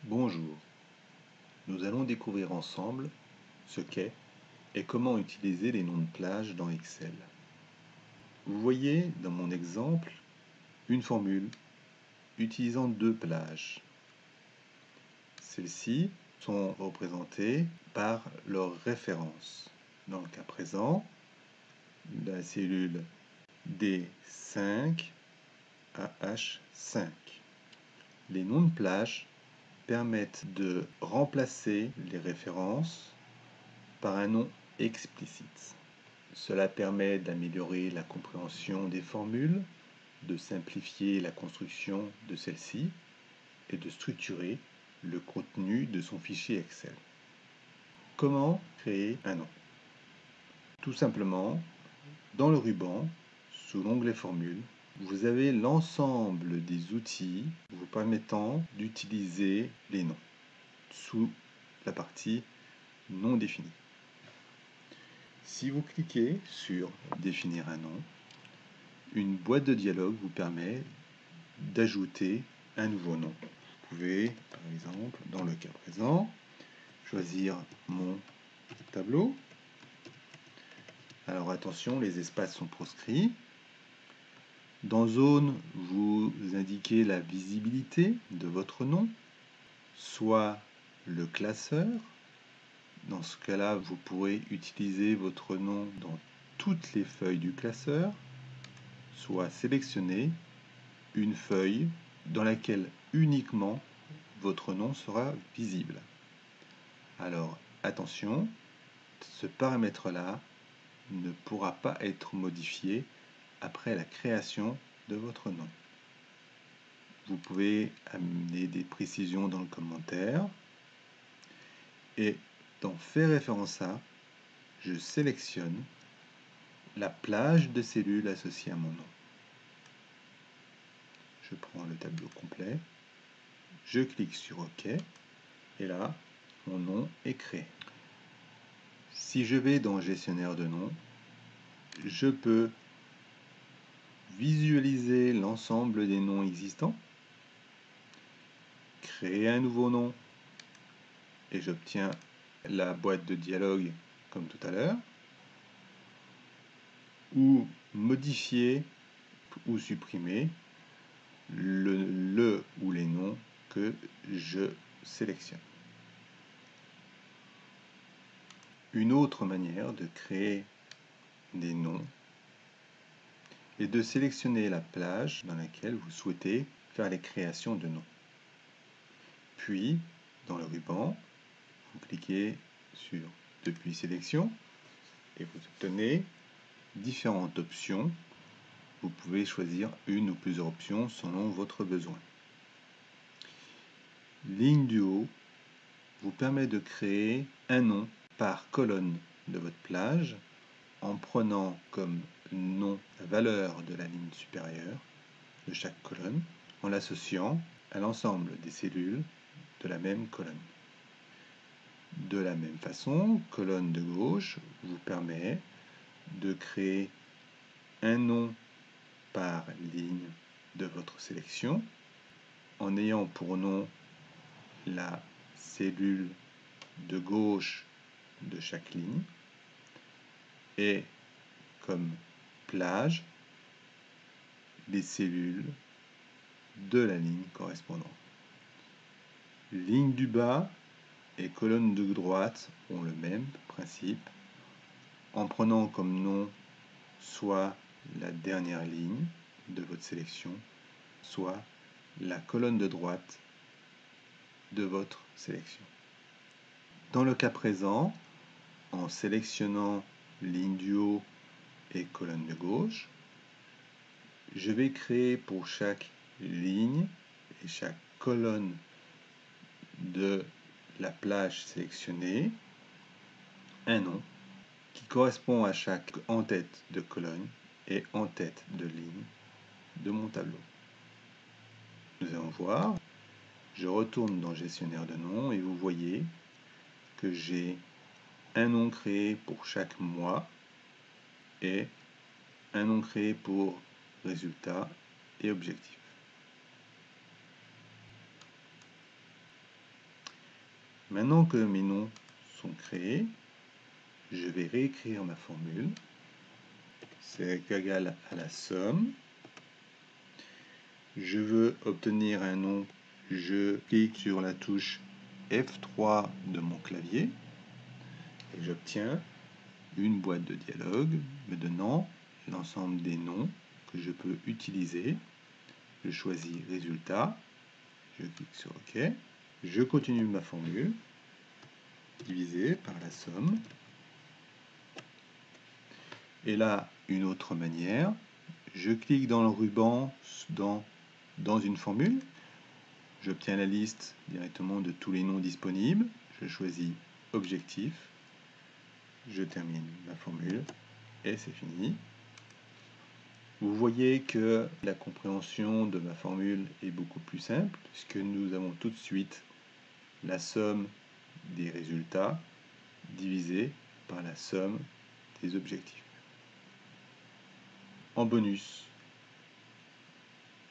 Bonjour, nous allons découvrir ensemble ce qu'est et comment utiliser les noms de plage dans Excel. Vous voyez dans mon exemple une formule utilisant deux plages. Celles-ci sont représentées par leur référence. Dans le cas présent, la cellule D5 à H5. Les noms de plage permettent de remplacer les références par un nom explicite. Cela permet d'améliorer la compréhension des formules, de simplifier la construction de celle-ci et de structurer le contenu de son fichier Excel. Comment créer un nom? Tout simplement, dans le ruban, sous l'onglet Formules, vous avez l'ensemble des outils vous permettant d'utiliser les noms sous la partie non définie. Si vous cliquez sur Définir un nom, une boîte de dialogue vous permet d'ajouter un nouveau nom. Vous pouvez, par exemple, dans le cas présent, choisir mon tableau. Alors attention, les espaces sont proscrits. Dans Zone, vous indiquez la visibilité de votre nom, soit le classeur. Dans ce cas-là, vous pourrez utiliser votre nom dans toutes les feuilles du classeur, soit sélectionner une feuille dans laquelle uniquement votre nom sera visible. Alors attention, ce paramètre-là ne pourra pas être modifié après la création de votre nom. Vous pouvez amener des précisions dans le commentaire et dans Faire référence à, je sélectionne la plage de cellules associée à mon nom. Je prends le tableau complet, je clique sur OK et là, mon nom est créé. Si je vais dans Gestionnaire de noms, je peux visualiser l'ensemble des noms existants, créer un nouveau nom et j'obtiens la boîte de dialogue comme tout à l'heure, ou modifier ou supprimer le ou les noms que je sélectionne. Une autre manière de créer des noms est de sélectionner la plage dans laquelle vous souhaitez faire les créations de noms. Puis, dans le ruban, vous cliquez sur Depuis sélection et vous obtenez différentes options. Vous pouvez choisir une ou plusieurs options selon votre besoin. Ligne du haut vous permet de créer un nom par colonne de votre plage en prenant comme nom la valeur de la ligne supérieure de chaque colonne en l'associant à l'ensemble des cellules de la même colonne. De la même façon, colonne de gauche vous permet de créer un nom par ligne de votre sélection en ayant pour nom la cellule de gauche de chaque ligne et comme plage les cellules de la ligne correspondante. Ligne du bas et colonne de droite ont le même principe en prenant comme nom soit la dernière ligne de votre sélection, soit la colonne de droite de votre sélection. Dans le cas présent, en sélectionnant ligne du haut et colonne de gauche, je vais créer pour chaque ligne et chaque colonne de la plage sélectionnée un nom qui correspond à chaque en-tête de colonne et en-tête de ligne de mon tableau. Nous allons voir. Je retourne dans Gestionnaire de noms et vous voyez que j'ai un nom créé pour chaque mois et un nom créé pour résultats et objectifs. Maintenant que mes noms sont créés, je vais réécrire ma formule. C'est égal à la somme. Je veux obtenir un nom, je clique sur la touche F3 de mon clavier et j'obtiens une boîte de dialogue me donnant l'ensemble des noms que je peux utiliser. Je choisis Résultat, je clique sur OK, je continue ma formule, divisé par la somme. Et là, une autre manière, je clique dans le ruban dans une formule, j'obtiens la liste directement de tous les noms disponibles, je choisis Objectif, je termine ma formule et c'est fini. Vous voyez que la compréhension de ma formule est beaucoup plus simple puisque nous avons tout de suite la somme des résultats divisé par la somme des objectifs. En bonus,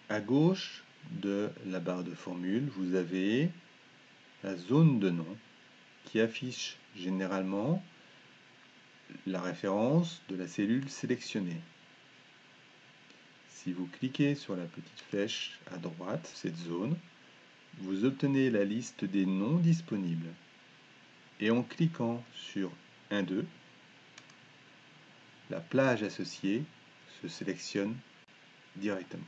à gauche de la barre de formule, vous avez la zone de nom qui affiche généralement la référence de la cellule sélectionnée. Si vous cliquez sur la petite flèche à droite, cette zone, vous obtenez la liste des noms disponibles. Et en cliquant sur 1-2, la plage associée se sélectionne directement.